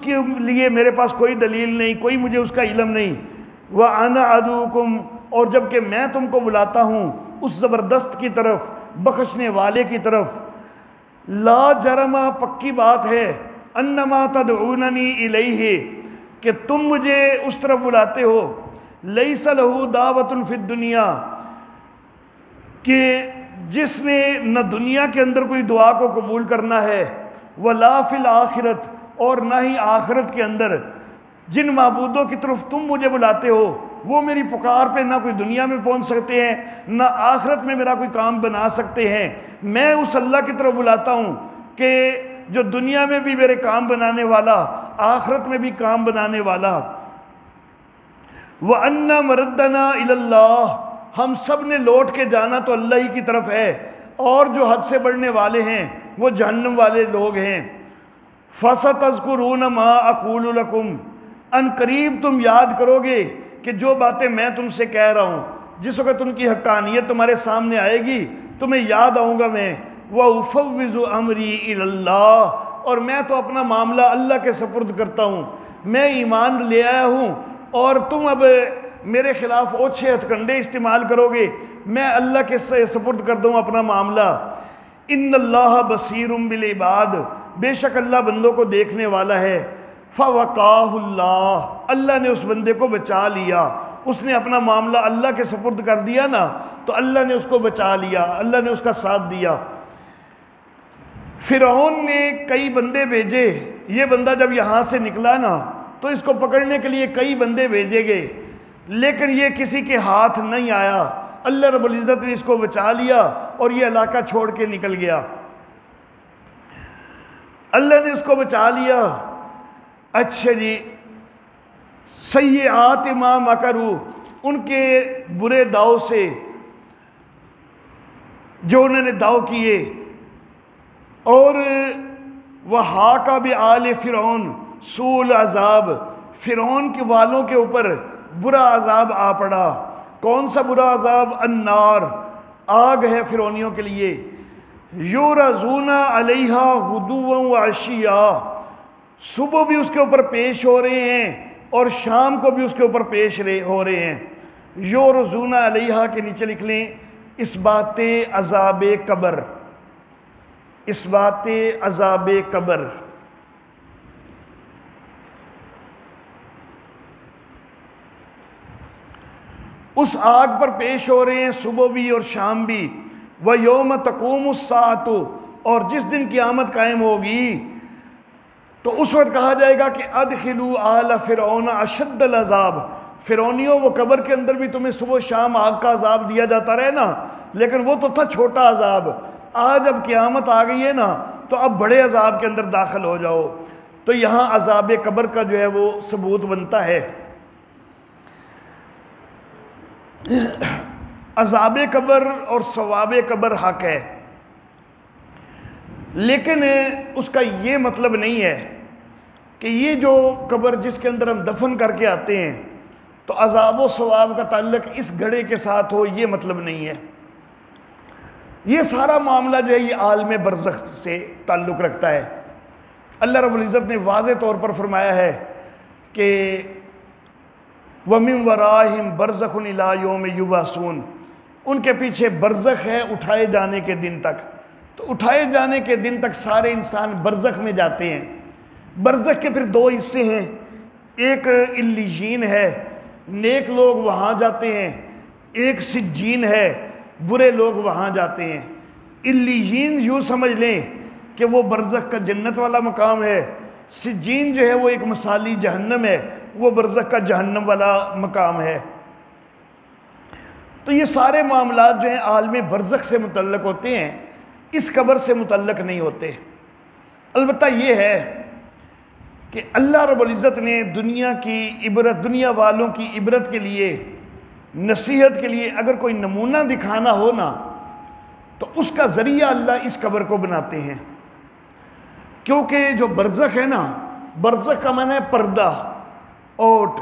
کے لیے میرے پاس کوئی دلیل نہیں، کوئی مجھے اس کا علم نہیں۔ وَأَنَا عَدُوكُمْ، اور جب کہ میں تم کو بلاتا ہوں اس زبردست کی طرف، بخشنے والے کی طرف، لا جرم، پکی بات ہے، انما تدعوننی الیہ، کہ تم مجھے اس طرف بلاتے ہو، لیس لہ دعوۃ فی الدنیا، کہ جس نے نہ دنیا کے اندر کوئی دعا کو قبول کرنا ہے، ولا فی الآخرت، اور نہ ہی آخرت کے اندر، جن معبودوں کی طرف تم مجھے بلاتے ہو وہ میری پکار پہ نہ کوئی دنیا میں پہنچ سکتے ہیں نہ آخرت میں میرا کوئی کام بنا سکتے ہیں۔ میں اس اللہ کی طرف بلاتا ہوں کہ جو دنیا میں بھی میرے کام بنانے والا، آخرت میں بھی کام بنانے والا۔ وَأَنَّ مَرَدَّنَا إِلَى اللَّهِ، ہم سب نے لوٹ کے جانا تو اللہ ہی کی طرف ہے، اور جو حد سے بڑھنے والے ہیں وہ جہنم والے لوگ ہیں۔ فَسَتَذْكُرُونَ مَا أَقُولُ لَكُمْ، ان قریب تم یاد کرو گے کہ جو باتیں میں تم سے کہہ رہا ہوں، جس وقت ان کی حقانیت تمہارے سامنے آئے گی تمہیں یاد آؤں گا میں۔ وَأُفَوِّضُ أَمْرِي إِلَى اللَّهِ، اور میں تو اپنا معاملہ اللہ کے سپرد کرتا ہوں۔ میں ایمان لے آیا ہوں اور تم اب میرے خلاف اوچھے ہتھ کنڈے استعمال کرو گے، میں اللہ کے سپرد کر دوں اپنا معاملہ۔ ان اللہ بصیر بالعباد، بے شک اللہ بندوں کو دیکھنے والا ہے۔ فَوَقَاهُ اللَّهُ، اللہ نے اس بندے کو بچا لیا، اس نے اپنا معاملہ اللہ کے سپرد کر دیا نا تو اللہ نے اس کو بچا لیا، اللہ نے اس کا ساتھ دیا۔ فرعون نے کئی بندے بھیجے، یہ بندہ جب یہاں سے نکلا نا تو اس کو پکڑنے کے لیے کئی بندے بھیجے گئے، لیکن یہ کسی کے ہاتھ نہیں آیا۔ اللہ رب العزت نے اس کو بچا لیا اور یہ علاقہ چھوڑ کے نکل گیا۔ اللہ نے اس کو بچا لیا۔ اچھا جی، سیئات ما مکروا، ان کے برے داؤ سے جو انہوں نے داؤ کیے، اور وحاق بآل فرعون سوء العذاب، فرعون کے والوں کے اوپر برا عذاب آ پڑا۔ کون سا برا عذاب؟ النار، آگ ہے فرعونیوں کے لیے۔ یورزون علیہا غدوا وعشیا، صبح بھی اس کے اوپر پیش ہو رہے ہیں اور شام کو بھی اس کے اوپر پیش ہو رہے ہیں۔ یورزون علیہا کے نیچے لکھ لیں اس بات عذاب قبر، اس بات عذاب قبر۔ اس آگ پر پیش ہو رہے ہیں صبح بھی اور شام بھی۔ وَيَوْمَ تَقُومُ السَّاعَةُ، اور جس دن قیامت قائم ہوگی تو اس وقت کہا جائے گا کہ ادخلوا آل فرعون اشد العذاب، فرعونیوں وہ قبر کے اندر بھی تمہیں صبح شام آگ کا عذاب دیا جاتا رہے نا، لیکن وہ تو تھا چھوٹا عذاب، آج اب قیامت آ گئی ہے نا تو اب بڑے عذاب کے اندر داخل ہو جاؤ۔ تو یہاں عذاب قبر کا جو ہے وہ ثبوت بنتا ہے۔ عذاب قبر اور ثواب قبر حق ہے، لیکن اس کا یہ مطلب نہیں ہے کہ یہ جو قبر جس کے اندر ہم دفن کر کے آتے ہیں تو عذاب و ثواب کا تعلق اس گھڑے کے ساتھ ہو، یہ مطلب نہیں ہے۔ یہ سارا معاملہ جو ہے یہ عالم برزخ سے تعلق رکھتا ہے۔ اللہ رب العزت نے واضح طور پر فرمایا ہے کہ وَمِن وَرَائِهِمْ بَرْزَخٌ إِلَىٰ يَوْمِ يُبْعَثُونَ، ان کے پیچھے برزخ ہے اٹھائے جانے کے دن تک۔ تو اٹھائے جانے کے دن تک سارے انسان برزخ میں جاتے ہیں۔ برزخ کے پھر دو حصے ہیں، ایک علیین ہے، نیک لوگ وہاں جاتے ہیں، ایک سجین ہے، برے لوگ وہاں جاتے ہیں۔ علیین یوں سمجھ لیں کہ وہ برزخ کا جنت والا مقام ہے، سجین جو ہے وہ ایک مثالی جہنم ہے، وہ برزخ کا جہنم والا مقام ہے۔ تو یہ سارے معاملات جو ہیں عالم برزخ سے متعلق ہوتے ہیں، اس قبر سے متعلق نہیں ہوتے۔ البتہ یہ ہے کہ اللہ رب العزت نے دنیا کی عبرت، دنیا والوں کی عبرت کے لیے، نصیحت کے لیے اگر کوئی نمونہ دکھانا ہو نا تو اس کا ذریعہ اللہ اس قبر کو بناتے ہیں۔ کیونکہ جو برزخ ہے نا، برزخ کا معنی ہے پردہ، اوٹ۔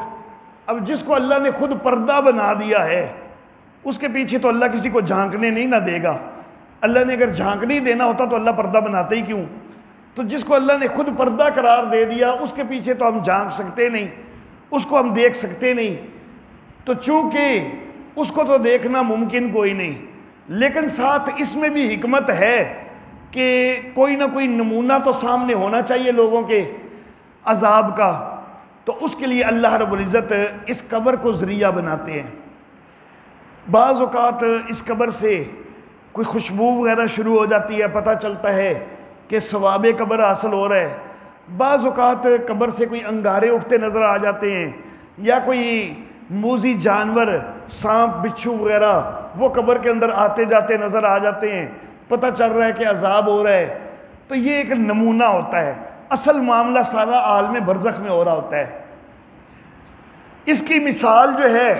اب جس کو اللہ نے خود پردہ بنا دیا ہے اس کے پیچھے تو اللہ کسی کو جھانکنے نہیں نہ دے گا۔ اللہ نے اگر جھانکنے ہی دینا ہوتا تو اللہ پردہ بناتے ہی کیوں؟ تو جس کو اللہ نے خود پردہ قرار دے دیا اس کے پیچھے تو ہم جھانک سکتے نہیں، اس کو ہم دیکھ سکتے نہیں، تو چونکہ اس کو تو دیکھنا ممکن کوئی نہیں، لیکن ساتھ اس میں بھی حکمت ہے کہ کوئی نہ کوئی نمونہ تو سامنے ہونا چاہیے لوگوں کے عذاب کا، تو اس کے لیے اللہ رب العزت اس قبر کو ذریعہ بناتے ہیں۔ بعض اوقات اس قبر سے کوئی خوشبو وغیرہ شروع ہو جاتی ہے، پتہ چلتا ہے کہ ثواب قبر حاصل ہو رہا ہے۔ بعض اوقات قبر سے کوئی انگارے اٹھتے نظر آ جاتے ہیں، یا کوئی موذی جانور سانپ بچھو وغیرہ وہ قبر کے اندر آتے جاتے نظر آ جاتے ہیں، پتہ چل رہا ہے کہ عذاب ہو رہا ہے، تو یہ ایک نمونہ ہوتا ہے۔ اصل معاملہ سارا عالم برزخ میں ہو رہا ہوتا ہے۔ اس کی مثال جو ہے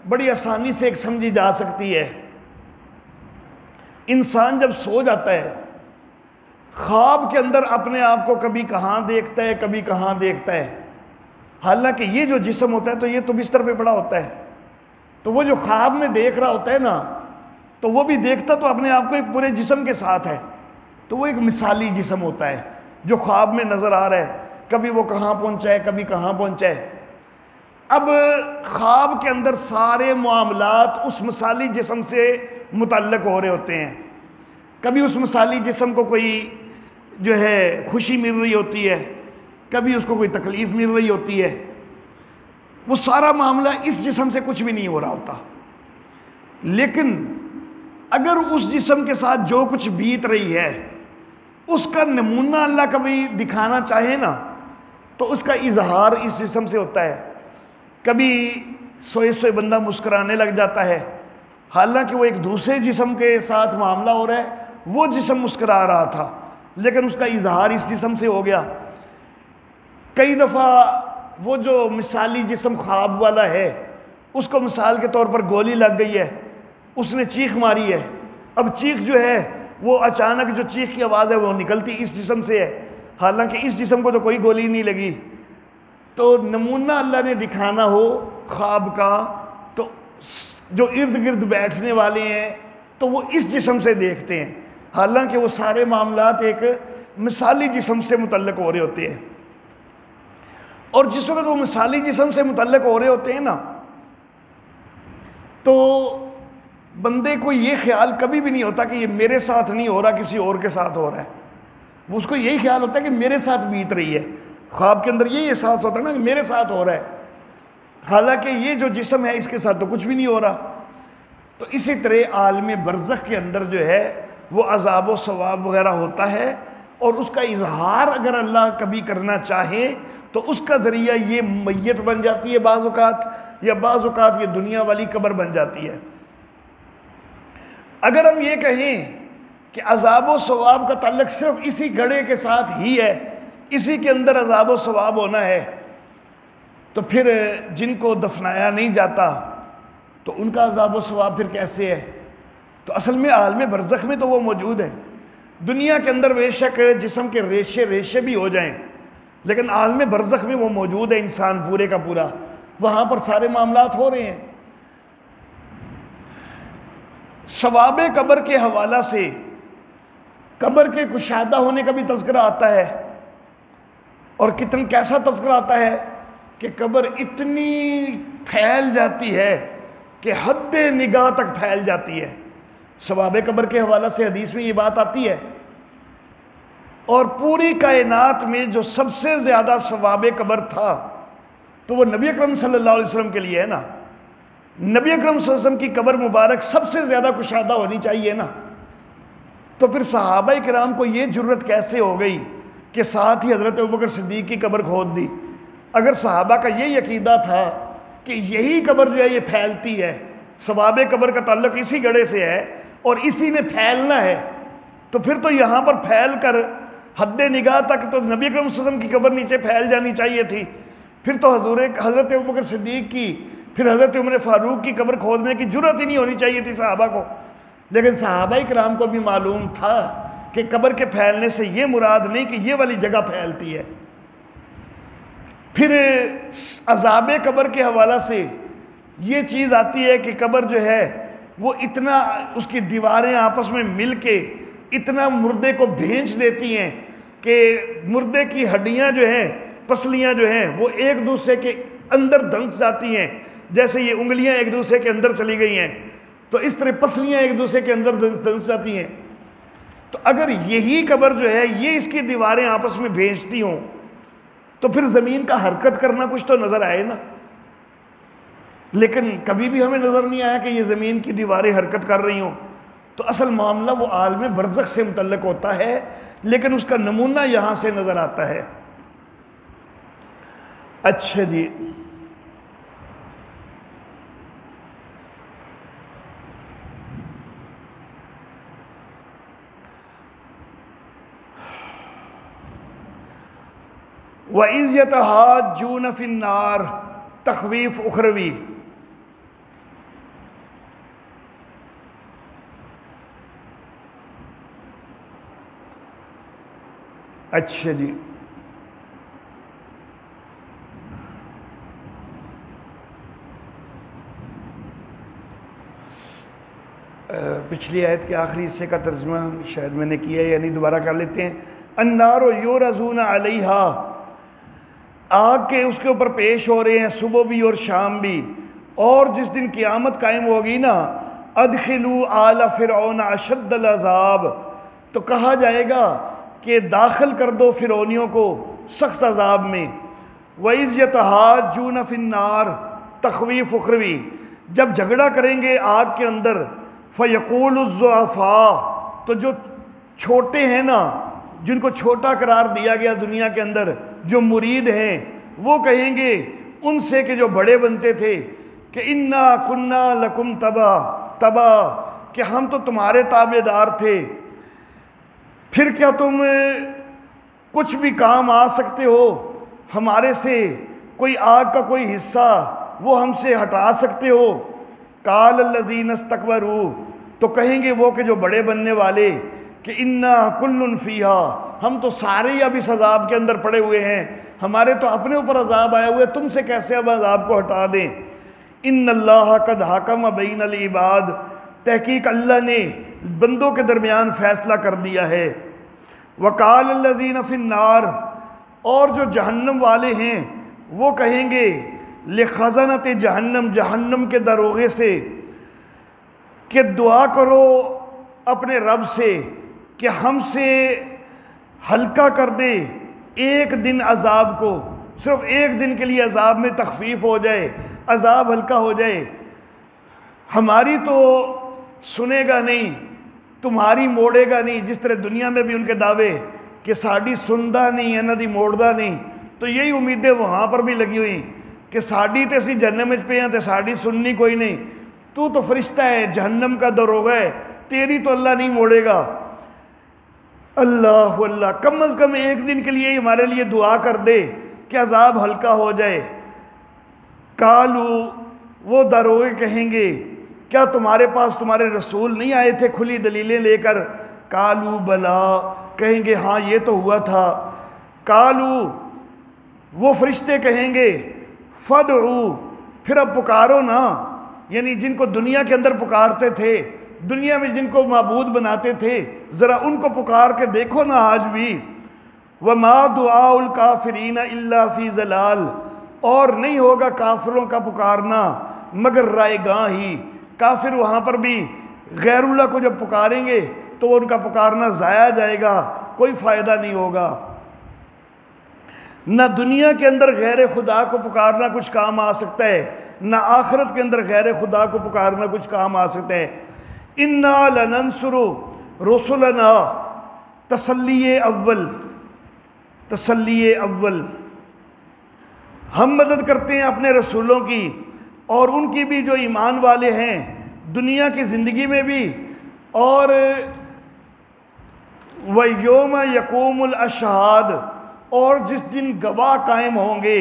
بڑی آسانی سے ایک سمجھی جا سکتی ہے۔ انسان جب سو جاتا ہے، خواب کے اندر اپنے آپ کو کبھی کہاں دیکھتا ہے کبھی کہاں دیکھتا ہے، حالانکہ یہ جو جسم ہوتا ہے تو یہ تو بستر پہ پڑا ہوتا ہے، تو وہ جو خواب میں دیکھ رہا ہوتا ہے نا، تو وہ بھی دیکھتا تو اپنے آپ کو ایک پورے جسم کے ساتھ ہے، تو وہ ایک مثالی جسم ہوتا ہے جو خواب میں نظر آ رہا ہے، کبھی وہ کہاں پہنچا ہے کبھی کہاں پہنچا ہے۔ اب خواب کے اندر سارے معاملات اس مثالی جسم سے متعلق ہو رہے ہوتے ہیں، کبھی اس مثالی جسم کو کوئی جو ہے خوشی مل رہی ہوتی ہے، کبھی اس کو کوئی تکلیف مل رہی ہوتی ہے، وہ سارا معاملہ اس جسم سے کچھ بھی نہیں ہو رہا ہوتا، لیکن اگر اس جسم کے ساتھ جو کچھ بیت رہی ہے اس کا نمونہ اللہ کبھی دکھانا چاہے نا تو اس کا اظہار اس جسم سے ہوتا ہے۔ کبھی سوئے سوئے بندہ مسکرانے لگ جاتا ہے، حالانکہ وہ ایک دوسرے جسم کے ساتھ معاملہ ہو رہا ہے، وہ جسم مسکرا رہا تھا لیکن اس کا اظہار اس جسم سے ہو گیا۔ کئی دفعہ وہ جو مثالی جسم خواب والا ہے اس کو مثال کے طور پر گولی لگ گئی ہے، اس نے چیخ ماری ہے، اب چیخ جو ہے وہ اچانک جو چیخ کی آواز ہے وہ نکلتی اس جسم سے ہے، حالانکہ اس جسم کو تو کوئی گولی نہیں لگی۔ تو نمونہ اللہ نے دکھانا ہو خواب کا تو جو ارد گرد بیٹھنے والے ہیں تو وہ اس جسم سے دیکھتے ہیں، حالانکہ وہ سارے معاملات ایک مثالی جسم سے متعلق ہو رہے ہوتے ہیں۔ اور جس وقت وہ مثالی جسم سے متعلق ہو رہے ہوتے ہیں نا تو بندے کو یہ خیال کبھی بھی نہیں ہوتا کہ یہ میرے ساتھ نہیں ہو رہا کسی اور کے ساتھ ہو رہا ہے، اس کو یہی خیال ہوتا ہے کہ میرے ساتھ بیت رہی ہے، خواب کے اندر یہی احساس ہوتا ہے نا کہ میرے ساتھ ہو رہا ہے، حالانکہ یہ جو جسم ہے اس کے ساتھ تو کچھ بھی نہیں ہو رہا۔ تو اسی طرح عالم برزخ کے اندر جو ہے وہ عذاب و ثواب وغیرہ ہوتا ہے، اور اس کا اظہار اگر اللہ کبھی کرنا چاہے تو اس کا ذریعہ یہ میت بن جاتی ہے بعض اوقات، یا بعض اوقات یہ دنیا والی قبر بن جاتی ہے۔ اگر ہم یہ کہیں کہ عذاب و ثواب کا تعلق صرف اسی گڑھے کے ساتھ ہی ہے، اسی کے اندر عذاب و ثواب ہونا ہے، تو پھر جن کو دفنایا نہیں جاتا تو ان کا عذاب و ثواب پھر کیسے ہے؟ تو اصل میں عالم برزخ میں تو وہ موجود ہیں۔ دنیا کے اندر بے شک جسم کے ریشے ریشے بھی ہو جائیں، لیکن عالم برزخ میں وہ موجود ہے انسان پورے کا پورا، وہاں پر سارے معاملات ہو رہے ہیں۔ ثواب قبر کے حوالہ سے قبر کے کشادہ ہونے کا بھی تذکرہ آتا ہے، اور کیسا تذکرہ آتا ہے کہ قبر اتنی پھیل جاتی ہے کہ حد نگاہ تک پھیل جاتی ہے۔ ثواب قبر کے حوالہ سے حدیث میں یہ بات آتی ہے، اور پوری کائنات میں جو سب سے زیادہ ثواب قبر تھا تو وہ نبی اکرم صلی اللہ علیہ وسلم کے لیے ہے نا۔ نبی اکرم صلی اللہ علیہ وسلم کی قبر مبارک سب سے زیادہ کشادہ ہونی چاہیے نا، تو پھر صحابہ کرام کو یہ جرت کیسے ہو گئی کہ ساتھ ہی حضرت ابوبکر صدیق کی قبر کھود دی؟ اگر صحابہ کا یہ عقیدہ تھا کہ یہی قبر جو ہے یہ پھیلتی ہے، ثواب قبر کا تعلق اسی گڑھے سے ہے اور اسی نے پھیلنا ہے، تو پھر تو یہاں پر پھیل کر حد نگاہ تک تو نبی اکرم صلی اللہ علیہ وسلم کی قبر نیچے پھیل جانی چاہیے تھی، پھر تو حضرت ابوبکر صدیق کی، پھر حضرت عمر فاروق کی قبر کھودنے کی جرت ہی نہیں ہونی چاہیے تھی صحابہ کو۔ لیکن صحابہ کرام کو بھی معلوم تھا کہ قبر کے پھیلنے سے یہ مراد نہیں کہ یہ والی جگہ پھیلتی ہے۔ پھر عذاب قبر کے حوالہ سے یہ چیز آتی ہے کہ قبر جو ہے وہ اتنا اس کی دیواریں آپس میں مل کے اتنا مردے کو بھینچ دیتی ہیں کہ مردے کی ہڈیاں جو ہیں، پسلیاں جو ہیں، وہ ایک دوسرے کے اندر دھنس جاتی ہیں، جیسے یہ انگلیاں ایک دوسرے کے اندر چلی گئی ہیں تو اس طرح پسلیاں ایک دوسرے کے اندر دھنس جاتی ہیں۔ تو اگر یہی قبر جو ہے یہ اس کی دیواریں آپس میں بھیجتی ہوں تو پھر زمین کا حرکت کرنا کچھ تو نظر آئے نا، لیکن کبھی بھی ہمیں نظر نہیں آیا کہ یہ زمین کی دیواریں حرکت کر رہی ہوں۔ تو اصل معاملہ وہ عالم برزخ سے متعلق ہوتا ہے، لیکن اس کا نمونہ یہاں سے نظر آتا ہے۔ اچھا جی، وَإِذْ يَتَحَاجُّونَ فِي النَّارِ تخویف اخروی۔ اچھا جی، پچھلی آیت کے آخری حصے کا ترجمہ شاید میں نے کیا ہے، یعنی دوبارہ کر لیتے ہیں۔ النار یورزون علیہا، آگ کے اس کے اوپر پیش ہو رہے ہیں صبح بھی اور شام بھی، اور جس دن قیامت قائم ہوگی نا، ادخلوا آل فرعون اشد العذاب، تو کہا جائے گا کہ داخل کر دو فرعونیوں کو سخت عذاب میں۔ وَإِذْ يَتَحَاجُّونَ فِي النَّارِ تخویف اخروی، جب جھگڑا کریں گے آگ کے اندر، فَيَقُولُ الضُّعَفَاءُ، تو جو چھوٹے ہیں نا، جن کو چھوٹا قرار دیا گیا دنیا کے اندر، جو مرید ہیں، وہ کہیں گے ان سے کہ جو بڑے بنتے تھے کہ اِنَّا كُنَّا لَكُمْ تَبَعًا، کہ ہم تو تمہارے تابع دار تھے، پھر کیا تم کچھ بھی کام آ سکتے ہو ہمارے سے؟ کوئی آگ کا کوئی حصہ وہ ہم سے ہٹا سکتے ہو؟ قال الذین استکبروا، تو کہیں گے وہ کہ جو بڑے بننے والے کہ انا کل فیہا، ہم تو سارے ہی اب اس عذاب کے اندر پڑے ہوئے ہیں، ہمارے تو اپنے اوپر عذاب آیا ہوئے، تم سے کیسے اب عذاب کو ہٹا دیں؟ ان اللہ قد حکم بین العباد، تحقیق اللہ نے بندوں کے درمیان فیصلہ کر دیا ہے۔ وقال الذین فی النار، اور جو جہنم والے ہیں وہ کہیں گے لخزنۃ جہنم، جہنم کے دروغے سے کہ دعا کرو اپنے رب سے کہ ہم سے ہلکا کر دے ایک دن عذاب کو، صرف ایک دن کے لیے عذاب میں تخفیف ہو جائے، عذاب ہلکا ہو جائے۔ ہماری تو سنے گا نہیں، تمہاری موڑے گا نہیں، جس طرح دنیا میں بھی ان کے دعوے کہ ساڑی سندا نہیں ہے نا دی موڑدا نہیں، تو یہی امیدیں وہاں پر بھی لگی ہوئی کہ ساڑی تے اسی جہنم پہ ہیں تے ساڑی سننی کوئی نہیں، تو فرشتہ ہے، جہنم کا دروغہ ہے، تیری تو اللہ نہیں موڑے گا۔ اللہ اللہ، کم از کم ایک دن کے لیے ہمارے لیے دعا کر دے کہ عذاب ہلکا ہو جائے۔ کالو، وہ دروغے کہیں گے کیا تمہارے پاس تمہارے رسول نہیں آئے تھے کھلی دلیلیں لے کر؟ کالو بلا، کہیں گے ہاں یہ تو ہوا تھا۔ کالو، وہ فرشتے کہیں گے فدعو، پھر اب پکارو نا، یعنی جن کو دنیا کے اندر پکارتے تھے، دنیا میں جن کو معبود بناتے تھے، ذرا ان کو پکار کے دیکھو نا آج بھی۔ وما دعاء الکافرین الا فی ضلال، اور نہیں ہوگا کافروں کا پکارنا مگر رائے گاہ ہی۔ کافر وہاں پر بھی غیر اللہ کو جب پکاریں گے تو ان کا پکارنا ضائع جائے گا، کوئی فائدہ نہیں ہوگا۔ نہ دنیا کے اندر غیر خدا کو پکارنا کچھ کام آ سکتا ہے، نہ آخرت کے اندر غیر خدا کو پکارنا کچھ کام آ سکتا ہے۔ انا لننصر رسلنا، تسلی اول، تسلی اول، ہم مدد کرتے ہیں اپنے رسولوں کی اور ان کی بھی جو ایمان والے ہیں دنیا کی زندگی میں بھی، اور وَيَوْمَ يَقُومُ الْأَشْهَادُ، اور جس دن گواہ قائم ہوں گے۔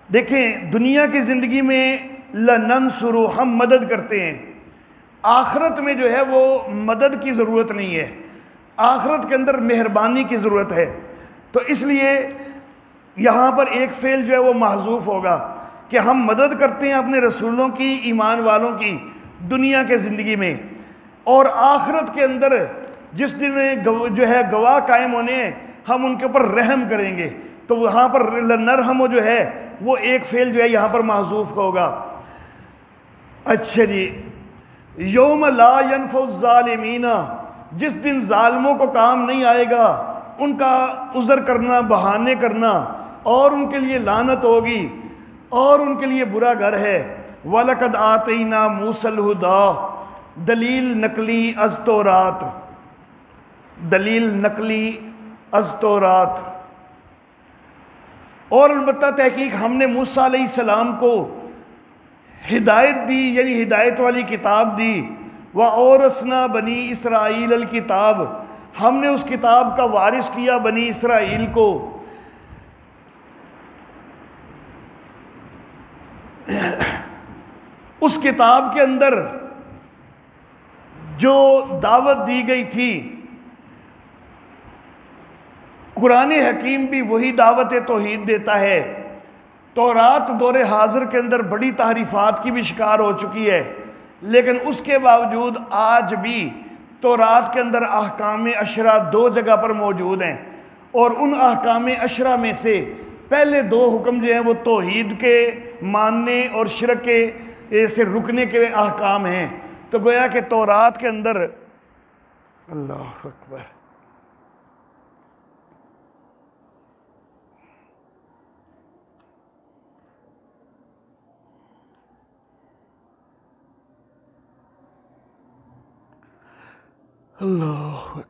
دیکھیں دنیا کی زندگی میں لننصر، ہم مدد کرتے ہیں، آخرت میں جو ہے وہ مدد کی ضرورت نہیں ہے، آخرت کے اندر مہربانی کی ضرورت ہے۔ تو اس لیے یہاں پر ایک فعل جو ہے وہ محذوف ہوگا کہ ہم مدد کرتے ہیں اپنے رسولوں کی، ایمان والوں کی دنیا کے زندگی میں، اور آخرت کے اندر جس دن جو ہے گواہ قائم ہونے ہیں، ہم ان کے اوپر رحم کریں گے. تو وہاں پر نرحم جو ہے وہ ایک فعل جو ہے یہاں پر محذوف ہوگا. اچھا جی، یوم لا ینفع الظالمین، جس دن ظالموں کو کام نہیں آئے گا ان کا عذر کرنا، بہانے کرنا، اور ان کے لیے لعنت ہوگی اور ان کے لیے برا گھر ہے. وَلَقَدْ آتَيْنَا مُوسَى الْهُدَىٰ، دلیل نقلی از تورات، دلیل نقلی از تورات. اور البتہ تحقیق ہم نے موسیٰ علیہ السلام کو ہدایت دی، یعنی ہدایت والی کتاب دی. وَأَوْرَثْنَا بَنِي إِسْرَائِيلَ الْكِتَابَ، ہم نے اس کتاب کا وارث کیا بنی اسرائیل کو. اس کتاب کے اندر جو دعوت دی گئی تھی، قرآن حکیم بھی وہی دعوت توحید دیتا ہے. تورات دور حاضر کے اندر بڑی تحریفات کی بھی شکار ہو چکی ہے، لیکن اس کے باوجود آج بھی تورات کے اندر احکام عشرہ 2 جگہ پر موجود ہیں، اور ان احکام عشرہ میں سے پہلے 2 حکم جو ہیں وہ توحید کے ماننے اور شرک کے سے رکنے کے احکام ہیں. تو گویا کہ تورات کے اندر اللہ اکبر، اللہ اکبر.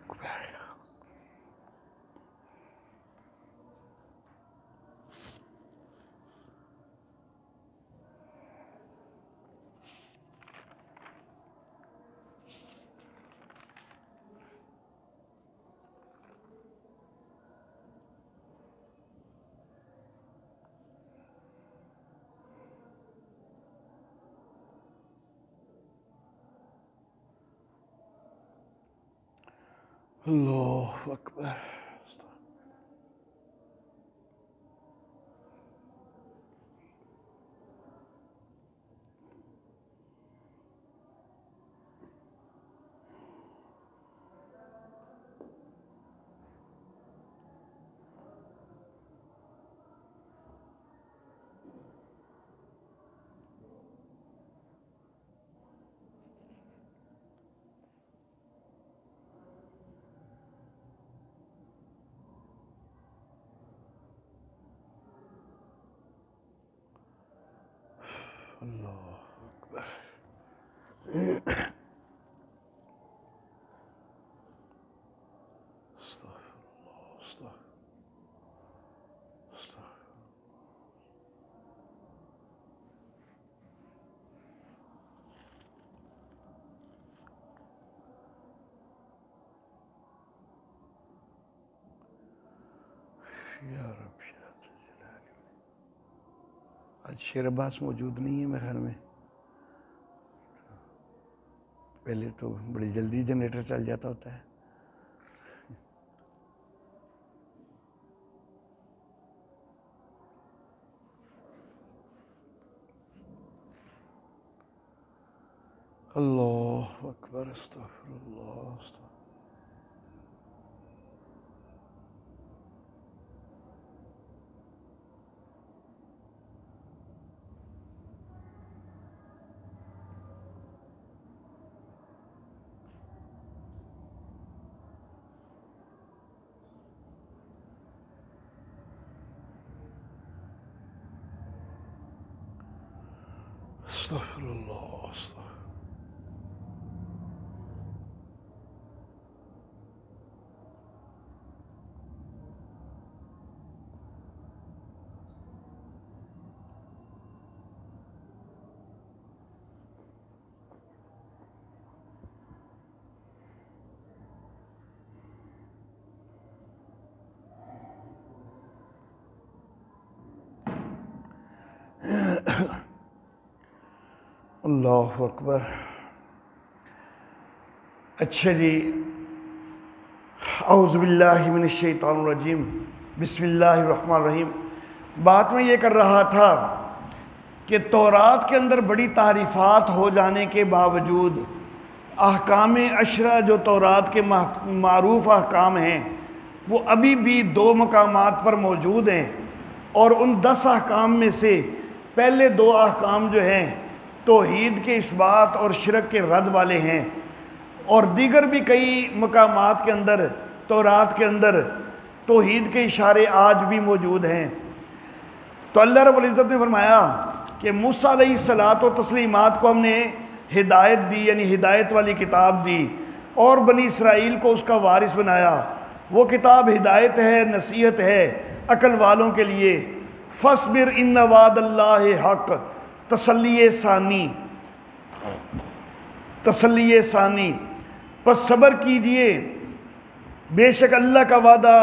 اللہ اکبر. اللہ اکبر. یا رب آج شیر عباس موجود نہیں ہے میرے خیال میں. پہلے تو بڑی جلدی جنریٹر چل جاتا ہوتا ہے. اللہ اکبر. استغفر اللہ. استغفر اللہ. اللہ اکبر. اچھا جی، اعوذ باللہ من الشیطان الرجیم، بسم اللہ الرحمن الرحیم. بات میں یہ کر رہا تھا کہ تورات کے اندر بڑی تعریفات ہو جانے کے باوجود احکام عشرہ جو تورات کے معروف احکام ہیں وہ ابھی بھی 2 مقامات پر موجود ہیں، اور ان 10 احکام میں سے پہلے 2 احکام جو ہیں توحید کے اس بات اور شرک کے رد والے ہیں، اور دیگر بھی کئی مقامات کے اندر تورات کے اندر توحید کے اشارے آج بھی موجود ہیں۔ تو اللہ رب العزت نے فرمایا کہ موسیٰ علیہ الصلاۃ و تسلیمات کو ہم نے ہدایت دی، یعنی ہدایت والی کتاب دی، اور بنی اسرائیل کو اس کا وارث بنایا۔ وہ کتاب ہدایت ہے، نصیحت ہے عقل والوں کے لیے۔ فاصبر ان وعد اللہ حق، تسلی ثانی، پس صبر کیجئے، بے شک اللہ کا وعدہ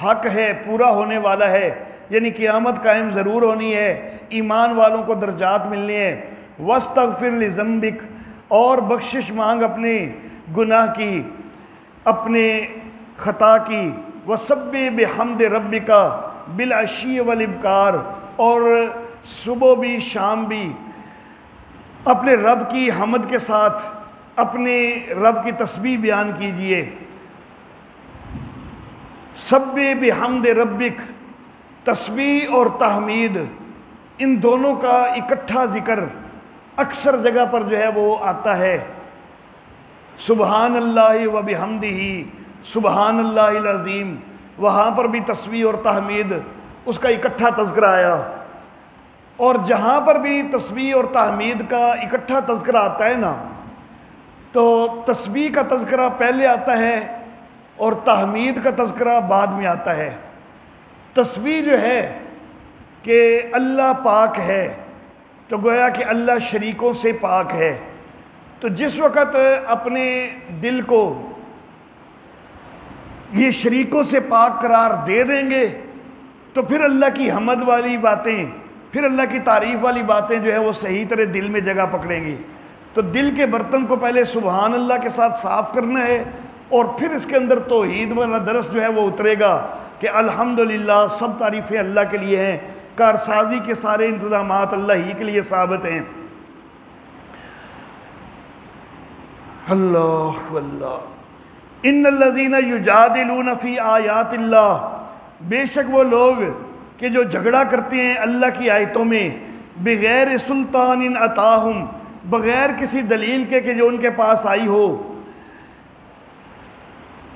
حق ہے، پورا ہونے والا ہے، یعنی قیامت قائم ضرور ہونی ہے، ایمان والوں کو درجات ملنے ہیں۔ واستغفر لذنبک، اور بخشش مانگ اپنے گناہ کی، اپنے خطا کی۔ وسبح بحمد ربک بالعشی والابکار، اور صبح بھی شام بھی اپنے رب کی حمد کے ساتھ اپنے رب کی تسبیح بیان کیجئے۔ سبح بحمد ربک، تسبیح اور تحمید، ان دونوں کا اکٹھا ذکر اکثر جگہ پر جو ہے وہ آتا ہے۔ سبحان اللہ و بحمدہ، سبحان اللہ العظیم، وہاں پر بھی تسبیح اور تحمید اس کا اکٹھا تذکرہ آیا۔ اور جہاں پر بھی تسبیح اور تحمید کا اکٹھا تذکرہ آتا ہے نا، تو تسبیح کا تذکرہ پہلے آتا ہے اور تحمید کا تذکرہ بعد میں آتا ہے۔ تسبیح جو ہے کہ اللہ پاک ہے، تو گویا کہ اللہ شریکوں سے پاک ہے، تو جس وقت اپنے دل کو یہ شریکوں سے پاک قرار دے دیں گے تو پھر اللہ کی حمد والی باتیں، پھر اللہ کی تعریف والی باتیں جو ہے وہ صحیح طرح دل میں جگہ پکڑیں گی۔ تو دل کے برتن کو پہلے سبحان اللہ کے ساتھ صاف کرنا ہے، اور پھر اس کے اندر توحید والا درس جو ہے وہ اترے گا کہ الحمدللہ، سب تعریفیں اللہ کے لیے ہیں، کارسازی کے سارے انتظامات اللہ ہی کے لیے ثابت ہیں۔ اللہ اللہ، ان الذین یجادلون فی آیات اللہ، بے شک وہ لوگ کہ جو جھگڑا کرتے ہیں اللہ کی آیتوں میں، بغیر سلطان عطاہم، بغیر کسی دلیل کے کہ جو ان کے پاس آئی ہو،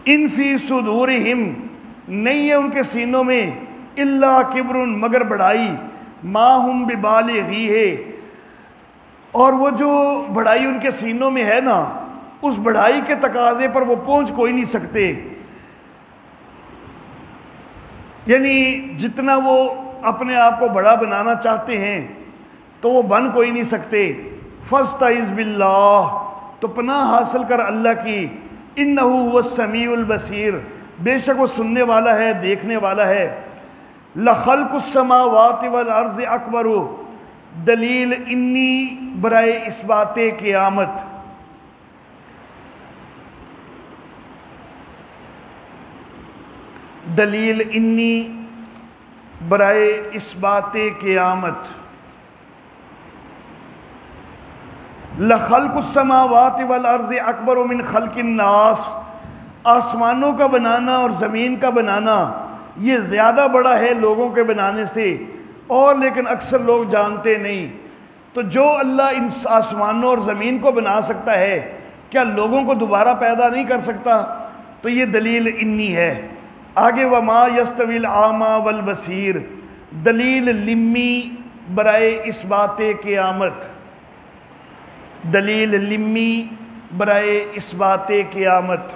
ان فی صدورہم، نہیں ہے ان کے سینوں میں، الا کبر، مگر بڑائی، ما ہم ببالغیہ، اور وہ جو بڑائی ان کے سینوں میں ہے نا، اس بڑائی کے تقاضے پر وہ پہنچ کوئی نہیں سکتے، یعنی جتنا وہ اپنے آپ کو بڑا بنانا چاہتے ہیں تو وہ بن کوئی نہیں سکتے۔ فاستعذ باللہ، تو پناہ حاصل کر اللہ کی، انہ هو السمیع البصیر، بے شک وہ سننے والا ہے، دیکھنے والا ہے۔ لخلق السماوات والارض اکبر، دلیل انی برائے اثبات قیامت، دلیل انی برائے اثبات قیامت۔ لخلق السماوات والارض اکبر من خلق الناس، آسمانوں کا بنانا اور زمین کا بنانا یہ زیادہ بڑا ہے لوگوں کے بنانے سے، اور لیکن اکثر لوگ جانتے نہیں۔ تو جو اللہ ان آسمانوں اور زمین کو بنا سکتا ہے، کیا لوگوں کو دوبارہ پیدا نہیں کر سکتا؟ تو یہ دلیل انی ہے۔ آگے وما یستوی الاعمی والبصیر، دلیل لمی برائے اثبات قیامت، دلیل لمی برائے اثبات قیامت۔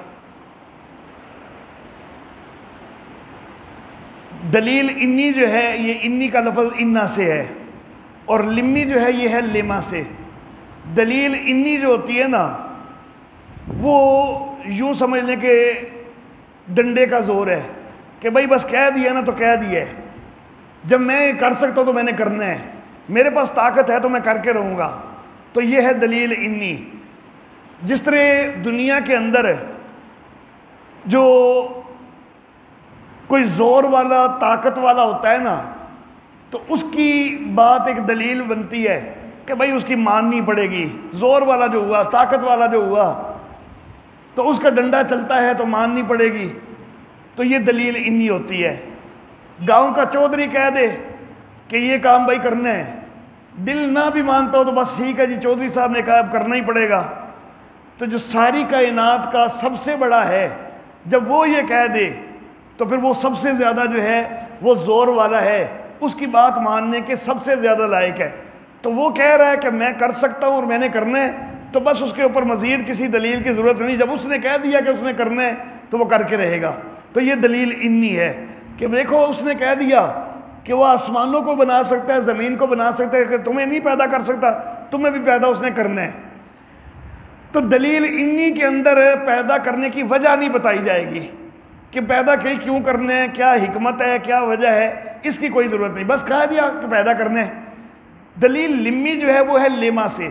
دلیل انی جو ہے یہ انی کا لفظ انا سے ہے، اور لمی جو ہے یہ ہے لما سے۔ دلیل انی جو ہوتی ہے نا، وہ یوں سمجھ لیں کہ ڈنڈے کا زور ہے کہ بھائی بس کہہ دیا نا تو کہہ دیا ہے، جب میں کر سکتا ہوں تو میں نے کرنا ہے، میرے پاس طاقت ہے تو میں کر کے رہوں گا۔ تو یہ ہے دلیل انی۔ جس طرح دنیا کے اندر جو کوئی زور والا طاقت والا ہوتا ہے نا، تو اس کی بات ایک دلیل بنتی ہے کہ بھائی اس کی ماننی پڑے گی، زور والا جو ہوا، طاقت والا جو ہوا، تو اس کا ڈنڈا چلتا ہے تو ماننی پڑے گی۔ تو یہ دلیل انی ہوتی ہے۔ گاؤں کا چودھری کہہ دے کہ یہ کام بھائی کرنا ہے، دل نہ بھی مانتا ہو تو بس ٹھیک ہے جی چودھری صاحب نے کہا اب کرنا ہی پڑے گا۔ تو جو ساری کائنات کا سب سے بڑا ہے، جب وہ یہ کہہ دے تو پھر وہ سب سے زیادہ جو ہے وہ زور والا ہے، اس کی بات ماننے کے سب سے زیادہ لائق ہے۔ تو وہ کہہ رہا ہے کہ میں کر سکتا ہوں اور میں نے کرنا ہے، تو بس اس کے اوپر مزید کسی دلیل کی ضرورت نہیں، جب اس نے کہہ دیا کہ اس نے کرنا ہے تو وہ کر کے رہے گا۔ تو یہ دلیل انی ہے کہ دیکھو اس نے کہہ دیا کہ وہ آسمانوں کو بنا سکتا ہے، زمین کو بنا سکتا ہے، کہ تمہیں نہیں پیدا کر سکتا، تمہیں بھی پیدا اس نے کرنا ہے۔ تو دلیل انی کے اندر پیدا کرنے کی وجہ نہیں بتائی جائے گی کہ پیدا کیوں کرنے ہے، کیا حکمت ہے، کیا وجہ ہے، اس کی کوئی ضرورت نہیں، بس کہہ دیا کہ پیدا کرنے ہے۔ دلیل لمی جو ہے وہ ہے لیما سے،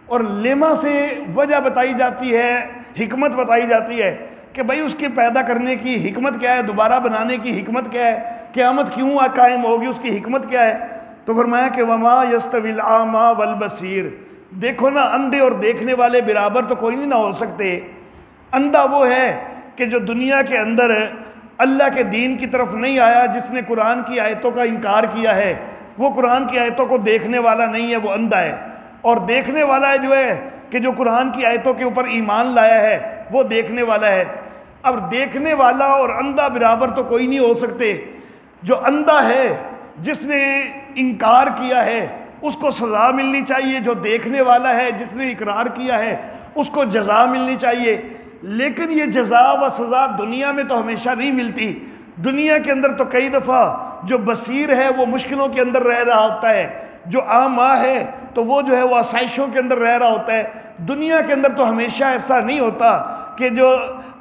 اور لیما سے وجہ بتائی جاتی ہے، حکمت بتائی جاتی ہے کہ بھائی اس کے پیدا کرنے کی حکمت کیا ہے، دوبارہ بنانے کی حکمت کیا ہے، قیامت کیوں قائم ہوگی اس کی حکمت کیا ہے۔ تو فرمایا کہ وما یستوی الاعمی والبصیر، دیکھو نا اندھے اور دیکھنے والے برابر تو کوئی نہیں نہ ہو سکتے۔ اندھا وہ ہے کہ جو دنیا کے اندر اللہ کے دین کی طرف نہیں آیا، جس نے قرآن کی آیتوں کا انکار کیا ہے، وہ قرآن کی آیتوں کو دیکھنے والا نہیں ہے، وہ اندھا ہے۔ اور دیکھنے والا ہے جو ہے کہ جو قرآن کی آیتوں کے اوپر ایمان لایا ہے، وہ دیکھنے والا ہے۔ اب دیکھنے والا اور اندھا برابر تو کوئی نہیں ہو سکتے۔ جو اندھا ہے، جس نے انکار کیا ہے، اس کو سزا ملنی چاہیے، جو دیکھنے والا ہے جس نے اقرار کیا ہے اس کو جزا ملنی چاہیے۔ لیکن یہ جزا و سزا دنیا میں تو ہمیشہ نہیں ملتی۔ دنیا کے اندر تو کئی دفعہ جو بصیر ہے وہ مشکلوں کے اندر رہ رہا ہوتا ہے، جو اعمیٰ ہے تو وہ جو ہے وہ آسائشوں کے اندر رہ رہا ہوتا ہے۔ دنیا کے اندر تو ہمیشہ ایسا نہیں ہوتا کہ جو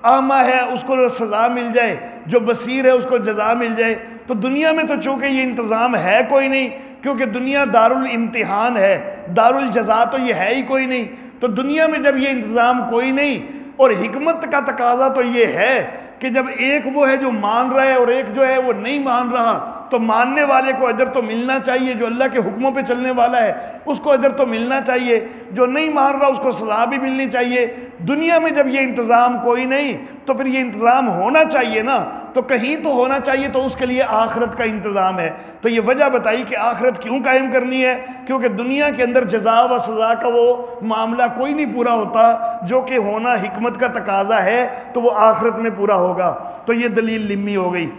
اعمیٰ ہے اس کو سزا مل جائے، جو بصیر ہے اس کو جزا مل جائے۔ تو دنیا میں تو چونکہ یہ انتظام ہے کوئی نہیں، کیونکہ دنیا دارالامتحان ہے، دارالجزا تو یہ ہے ہی کوئی نہیں۔ تو دنیا میں جب یہ انتظام کوئی نہیں، اور حکمت کا تقاضا تو یہ ہے کہ جب ایک وہ ہے جو مان رہا ہے اور ایک جو ہے وہ نہیں مان رہا، تو ماننے والے کو اجر تو ملنا چاہیے، جو اللہ کے حکموں پہ چلنے والا ہے اس کو اجر تو ملنا چاہیے، جو نہیں مان رہا اس کو سزا بھی ملنی چاہیے۔ دنیا میں جب یہ انتظام کوئی نہیں تو پھر یہ انتظام ہونا چاہیے نا، تو کہیں تو ہونا چاہیے، تو اس کے لیے آخرت کا انتظام ہے۔ تو یہ وجہ بتائی کہ آخرت کیوں قائم کرنی ہے، کیونکہ دنیا کے اندر جزا و سزا کا وہ معاملہ کوئی نہیں پورا ہوتا، جو کہ ہونا حکمت کا تقاضا ہے تو وہ آخرت میں پورا ہوگا۔ تو یہ دلیل لمی ہو گئی۔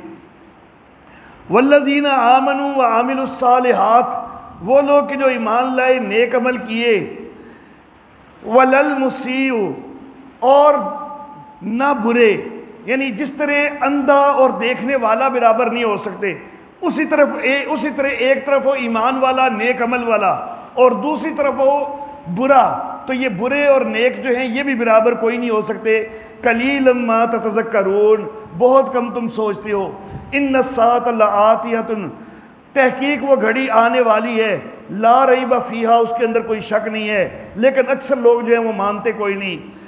والذین آمنوا وعملوا الصالحات، وہ لوگ کہ جو ایمان لائے، نیک عمل کیے، وللمسیء، اور نہ برے، یعنی جس طرح اندھا اور دیکھنے والا برابر نہیں ہو سکتے، اسی طرح ایک طرف ہو ایمان والا، نیک عمل والا، اور دوسری طرف ہو برا، تو یہ برے اور نیک جو ہیں یہ بھی برابر کوئی نہیں ہو سکتے۔ قلیلا ما تتذکرون، بہت کم تم سوچتے ہو۔ ان الساعۃ لآتیۃ، تحقیق وہ گھڑی آنے والی ہے، لا ریب فیہا، اس کے اندر کوئی شک نہیں ہے، لیکن اکثر لوگ جو ہیں وہ مانتے کوئی نہیں۔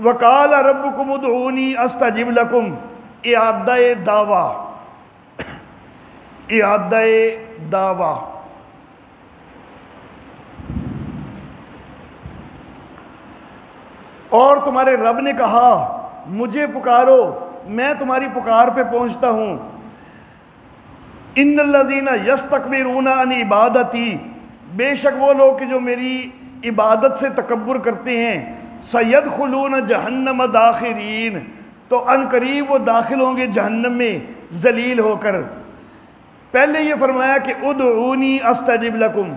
وقال ربکم ادعونی استجب لکم، اعادہ دعویٰ، اعادہ دعویٰ۔ اور تمہارے رب نے کہا مجھے پکارو، میں تمہاری پکار پہ پہنچتا ہوں۔ ان الذین یستکبرون عن عبادتی، بے شک وہ لوگ کہ جو میری عبادت سے تکبر کرتے ہیں، سیدخلون جہنم داخرین، تو ان قریب وہ داخل ہوں گے جہنم میں ذلیل ہو کر۔ پہلے یہ فرمایا کہ ادعونی استجب لکم،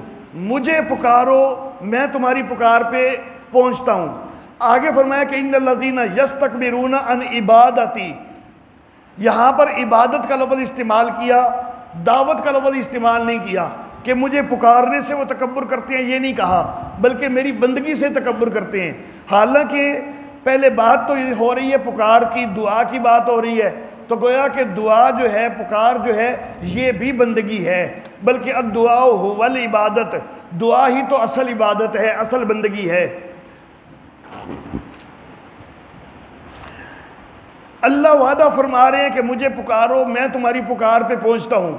مجھے پکارو میں تمہاری پکار پہ پہنچتا ہوں۔ آگے فرمایا کہ ان الذین یستکبرون عن عبادتی، یہاں پر عبادت کا لفظ استعمال کیا، دعوت کا لفظ استعمال نہیں کیا کہ مجھے پکارنے سے وہ تکبر کرتے ہیں، یہ نہیں کہا، بلکہ میری بندگی سے تکبر کرتے ہیں۔ حالانکہ پہلے بات تو یہ ہو رہی ہے پکار کی، دعا کی بات ہو رہی ہے، تو گویا کہ دعا جو ہے، پکار جو ہے، یہ بھی بندگی ہے، بلکہ الدعاء هو العبادت، دعا ہی تو اصل عبادت ہے، اصل بندگی ہے۔ اللہ وعدہ فرما رہے ہیں کہ مجھے پکارو میں تمہاری پکار پہ پہنچتا ہوں۔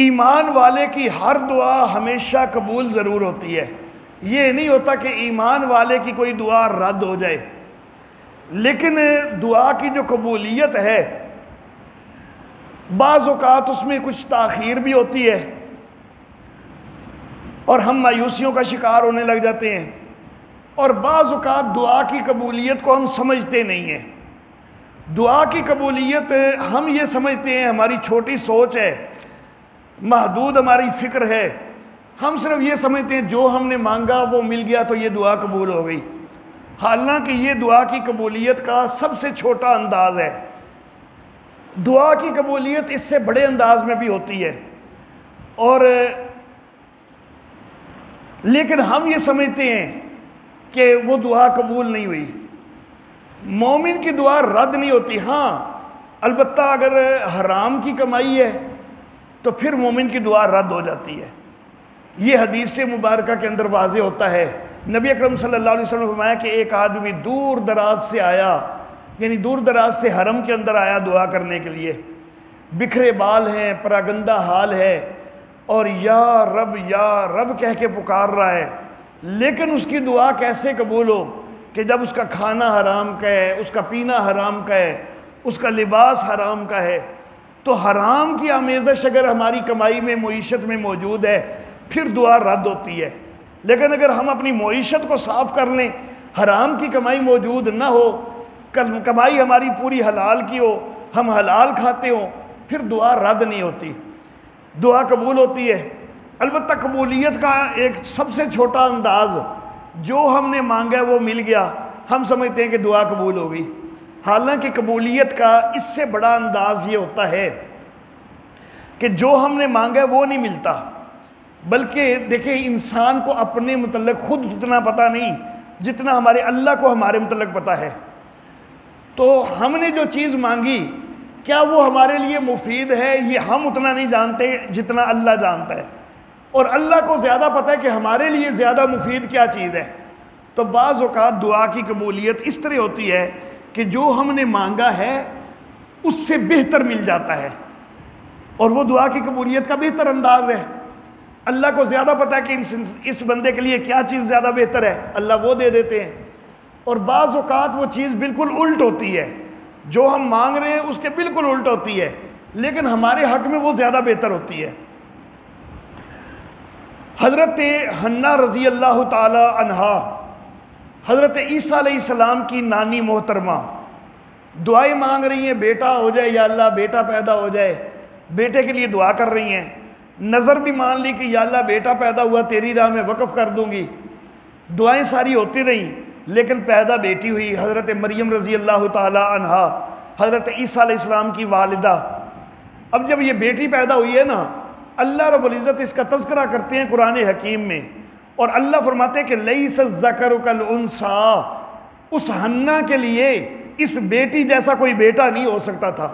ایمان والے کی ہر دعا ہمیشہ قبول ضرور ہوتی ہے، یہ نہیں ہوتا کہ ایمان والے کی کوئی دعا رد ہو جائے، لیکن دعا کی جو قبولیت ہے بعض اوقات اس میں کچھ تاخیر بھی ہوتی ہے اور ہم مایوسیوں کا شکار ہونے لگ جاتے ہیں، اور بعض اوقات دعا کی قبولیت کو ہم سمجھتے نہیں ہیں۔ دعا کی قبولیت ہم یہ سمجھتے ہیں ہماری چھوٹی سوچ ہے، محدود ہماری فکر ہے، ہم صرف یہ سمجھتے ہیں جو ہم نے مانگا وہ مل گیا تو یہ دعا قبول ہو گئی، حالانکہ یہ دعا کی قبولیت کا سب سے چھوٹا انداز ہے۔ دعا کی قبولیت اس سے بڑے انداز میں بھی ہوتی ہے، اور لیکن ہم یہ سمجھتے ہیں کہ وہ دعا قبول نہیں ہوئی۔ مومن کی دعا رد نہیں ہوتی، ہاں البتہ اگر حرام کی کمائی ہے تو پھر مومن کی دعا رد ہو جاتی ہے۔ یہ حدیث مبارکہ کے اندر واضح ہوتا ہے۔ نبی اکرم صلی اللہ علیہ وسلم نے فرمایا کہ ایک آدمی دور دراز سے آیا، یعنی دور دراز سے حرم کے اندر آیا دعا کرنے کے لیے، بکھرے بال ہیں، پراگندہ حال ہے، اور یا رب کہہ کے پکار رہا ہے، لیکن اس کی دعا کیسے قبول ہو کہ جب اس کا کھانا حرام کا ہے، اس کا پینا حرام کا ہے، اس کا لباس حرام کا ہے۔ تو حرام کی آمیزش اگر ہماری کمائی میں، معیشت میں موجود ہے، پھر دعا رد ہوتی ہے۔ لیکن اگر ہم اپنی معیشت کو صاف کر لیں، حرام کی کمائی موجود نہ ہو، کمائی ہماری پوری حلال کی ہو، ہم حلال کھاتے ہوں، پھر دعا رد نہیں ہوتی، دعا قبول ہوتی ہے۔ البتہ قبولیت کا ایک سب سے چھوٹا انداز، جو ہم نے مانگا ہے وہ مل گیا، ہم سمجھتے ہیں کہ دعا قبول ہو گئی، حالانکہ قبولیت کا اس سے بڑا انداز یہ ہوتا ہے کہ جو ہم نے مانگا ہے وہ نہیں ملتا، بلکہ دیکھیں انسان کو اپنے متعلق خود اتنا پتہ نہیں جتنا ہمارے اللہ کو ہمارے متعلق پتہ ہے۔ تو ہم نے جو چیز مانگی کیا وہ ہمارے لیے مفید ہے، یہ ہم اتنا نہیں جانتے جتنا اللہ جانتا ہے، اور اللہ کو زیادہ پتہ ہے کہ ہمارے لیے زیادہ مفید کیا چیز ہے۔ تو بعض اوقات دعا کی قبولیت اس طرح ہوتی ہے کہ جو ہم نے مانگا ہے اس سے بہتر مل جاتا ہے، اور وہ دعا کی قبولیت کا بہتر انداز ہے۔ اللہ کو زیادہ پتہ ہے کہ اس بندے کے لیے کیا چیز زیادہ بہتر ہے، اللہ وہ دے دیتے ہیں۔ اور بعض اوقات وہ چیز بالکل الٹ ہوتی ہے، جو ہم مانگ رہے ہیں اس کے بالکل الٹ ہوتی ہے، لیکن ہمارے حق میں وہ زیادہ بہتر ہوتی ہے۔ حضرت حنہ رضی اللہ تعالی عنہا، حضرت عیسیٰ علیہ السلام کی نانی محترمہ، دعائیں مانگ رہی ہیں بیٹا ہو جائے، یا اللہ بیٹا پیدا ہو جائے، بیٹے کے لیے دعا کر رہی ہیں، نظر بھی مان لی کہ یا اللہ بیٹا پیدا ہوا تیری راہ میں وقف کر دوں گی، دعائیں ساری ہوتی رہیں، لیکن پیدا بیٹی ہوئی حضرت مریم رضی اللہ تعالی عنہا، حضرت عیسیٰ علیہ السلام کی والدہ۔ اب جب یہ بیٹی پیدا ہوئی ہے نا، اللہ رب العزت اس کا تذکرہ کرتے ہیں قرآن حکیم میں، اور اللہ فرماتے ہیں کہ لیس الذکر کالانثیٰ، اس حنہ کے لیے اس بیٹی جیسا کوئی بیٹا نہیں ہو سکتا تھا۔